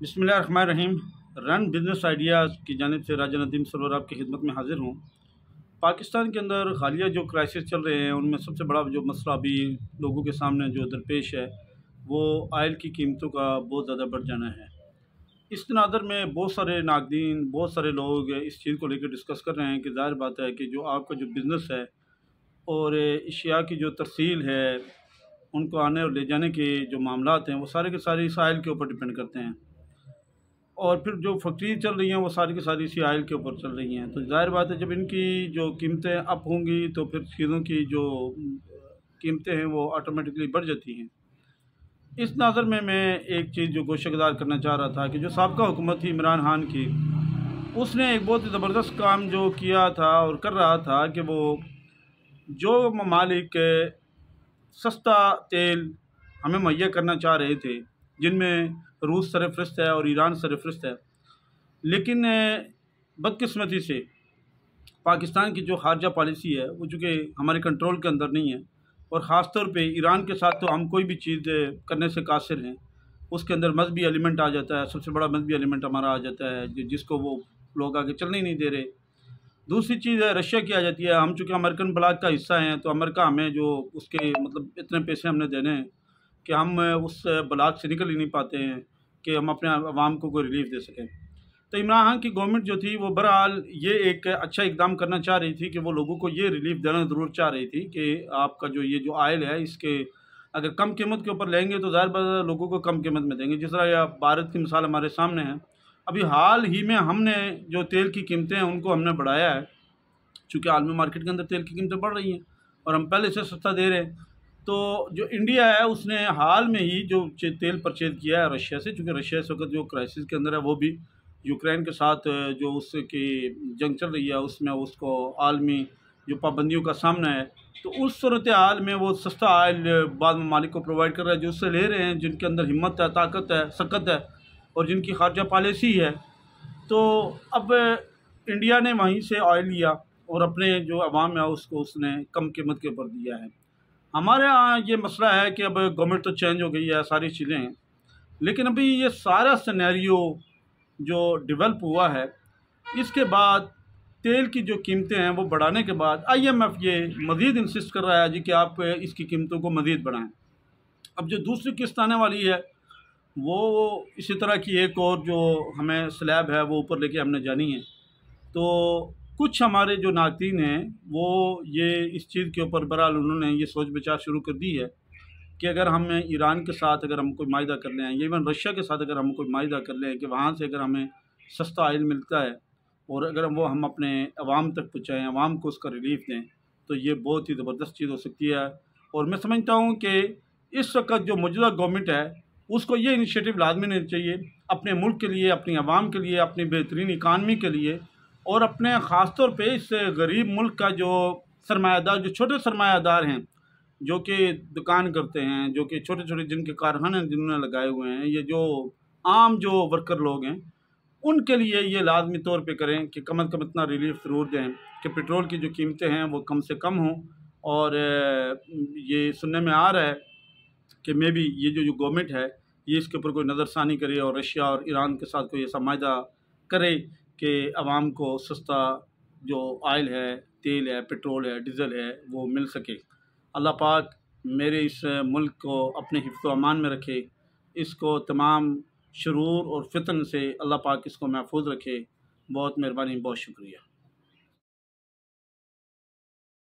बिस्मिल्लाहिर्रहमानिर्रहीम। Run business ideas की जानिब से राजा नदीम सरवर आपकी खिदमत में हाज़िर हूँ। पाकिस्तान के अंदर हालिया जो क्राइसिस चल रहे हैं उनमें सबसे बड़ा जो मसला अभी लोगों के सामने जो दरपेश है वो आयल की कीमतों का बहुत ज़्यादा बढ़ जाना है। इस तनादर में बहुत सारे नाक़दीन, बहुत सारे लोग इस चीज़ को लेकर डिस्कस कर रहे हैं कि ज़ाहिर बात है कि जो आपका जो बिज़नेस है और अशिया की जो तरसील है, उनको आने और ले जाने के जो मामलात हैं वो सारे के सारे इस आयल के ऊपर डिपेंड करते हैं। और फिर जो फैक्ट्री चल रही हैं वो सारी की सारी इसी आयल के ऊपर चल रही हैं। तो ज़ाहिर बात है जब इनकी जो कीमतें अप होंगी तो फिर चीज़ों की जो कीमतें हैं वो ऑटोमेटिकली बढ़ जाती हैं। इस नज़र में मैं एक चीज़ जो गोशगुजार करना चाह रहा था कि जो साबका हुकूमत थी इमरान खान की, उसने एक बहुत ही ज़बरदस्त काम जो किया था और कर रहा था कि वो जो ममालिक सस्ता तेल हमें मुहैया करना चाह रहे थे, जिनमें रूस सरफ़हरिस्त है और ईरान सरफ़हरिस्त है, लेकिन बदकिस्मती से पाकिस्तान की जो ख़ारजा पॉलिसी है वो चूँकि हमारे कंट्रोल के अंदर नहीं है और ख़ास तौर पे ईरान के साथ तो हम कोई भी चीज़ करने से कासिर हैं। उसके अंदर मज़हबी एलिमेंट आ जाता है, सबसे बड़ा मज़हबी एलिमेंट हमारा आ जाता है जिसको वो लोग आगे चलने ही नहीं दे रहे। दूसरी चीज़ है रशिया की आ जाती है। हम चूँकि अमेरिकन ब्लॉक का हिस्सा हैं तो अमेरिका हमें जो उसके मतलब इतने पैसे हमने देने हैं कि हम उस ब्लॉक से निकल ही नहीं पाते हैं कि हम अपने आवाम को कोई रिलीफ दे सकें। तो इमरान खान की गवर्नमेंट जो थी वो बहरहाल ये एक अच्छा इक़दाम करना चाह रही थी कि वो लोगों को ये रिलीफ देना ज़रूर चाह रही थी कि आपका जो ये जो आयल है इसके अगर कम कीमत के ऊपर लेंगे तो ज़ाहिर बात है लोगों को कम कीमत में देंगे। जिस तरह या भारत की मिसाल हमारे सामने है। अभी हाल ही में हमने जो तेल की कीमतें हैं उनको हमने बढ़ाया है, चूँकि आलमी मार्केट के अंदर तेल की कीमतें बढ़ रही हैं और हम पहले से सस्ता दे रहे हैं। तो जो इंडिया है उसने हाल में ही जो तेल परचेज़ किया है रशिया से, चूँकि रशिया इस वक्त जो क्राइसिस के अंदर है वो भी यूक्रेन के साथ जो उसकी जंग चल रही है उसमें उसको आलमी जो पाबंदियों का सामना है, तो उस सूरत हाल में वो सस्ता आयल बाद ममालिक को प्रोवाइड कर रहा है जो उससे ले रहे हैं, जिनके अंदर हिम्मत है, ताकत है, सकत है और जिनकी खारजा पॉलिसी है। तो अब इंडिया ने वहीं से ऑयल लिया और अपने जो अवाम है उसको उसने कम कीमत के ऊपर दिया है। हमारे यहाँ ये मसला है कि अब गवर्नमेंट तो चेंज हो गई है, सारी चीज़ें हैं, लेकिन अभी ये सारा सिनेरियो जो डेवलप हुआ है इसके बाद तेल की जो कीमतें हैं वो बढ़ाने के बाद IMF ये मज़ीद इंसिस्ट कर रहा है जी कि आप इसकी कीमतों को मज़ीद बढ़ाएं। अब जो दूसरी किस्त आने वाली है वो इसी तरह की एक और जो हमें स्लैब है वो ऊपर लेके हमने जानी है। तो कुछ हमारे जो नाज़रीन हैं वो ये इस चीज़ के ऊपर बहरहाल उन्होंने ये सोच विचार शुरू कर दी है कि अगर हम ईरान के साथ अगर हम कोई माहिदा कर लें या इवन रशिया के साथ अगर हम कोई माहिदा कर लें कि वहाँ से अगर हमें सस्ता ऑयल मिलता है और अगर वो हम अपने अवाम तक पहुँचाएँ, अवाम को उसका रिलीफ दें, तो ये बहुत ही ज़बरदस्त चीज़ हो सकती है। और मैं समझता हूँ कि इस वक्त जो मौजूदा गवर्नमेंट है उसको ये इनिशिएटिव लाजमी लेना चाहिए अपने मुल्क के लिए, अपनी आवाम के लिए, अपनी बेहतरीन इकानमी के लिए और अपने ख़ास तौर पे इस गरीब मुल्क का जो सरमायादार, जो छोटे सरमायादार हैं, जो कि दुकान करते हैं, जो कि छोटे-छोटे जिनके कारखाने जिन्होंने लगाए हुए हैं, ये जो आम जो वर्कर लोग हैं, उनके लिए ये लाज़मी तौर पे करें कि कम से कम इतना रिलीफ ज़रूर दें कि पेट्रोल की जो कीमतें हैं वो कम से कम हों। और ये सुनने में आ रहा है कि मे बी ये जो गवर्नमेंट है ये इसके ऊपर कोई नज़रसानी करे और रशिया और ईरान के साथ कोई ऐसा माहिदा करे कि आवाम को सस्ता जो ऑयल है, तेल है, पेट्रोल है, डीज़ल है वो मिल सके। अल्लाह पाक मेरे इस मुल्क को अपने हिफ्ज़ व अमान में रखे, इसको तमाम शरूर और फितन से अल्लाह पाक इसको महफूज रखे। बहुत मेहरबानी, बहुत शुक्रिया।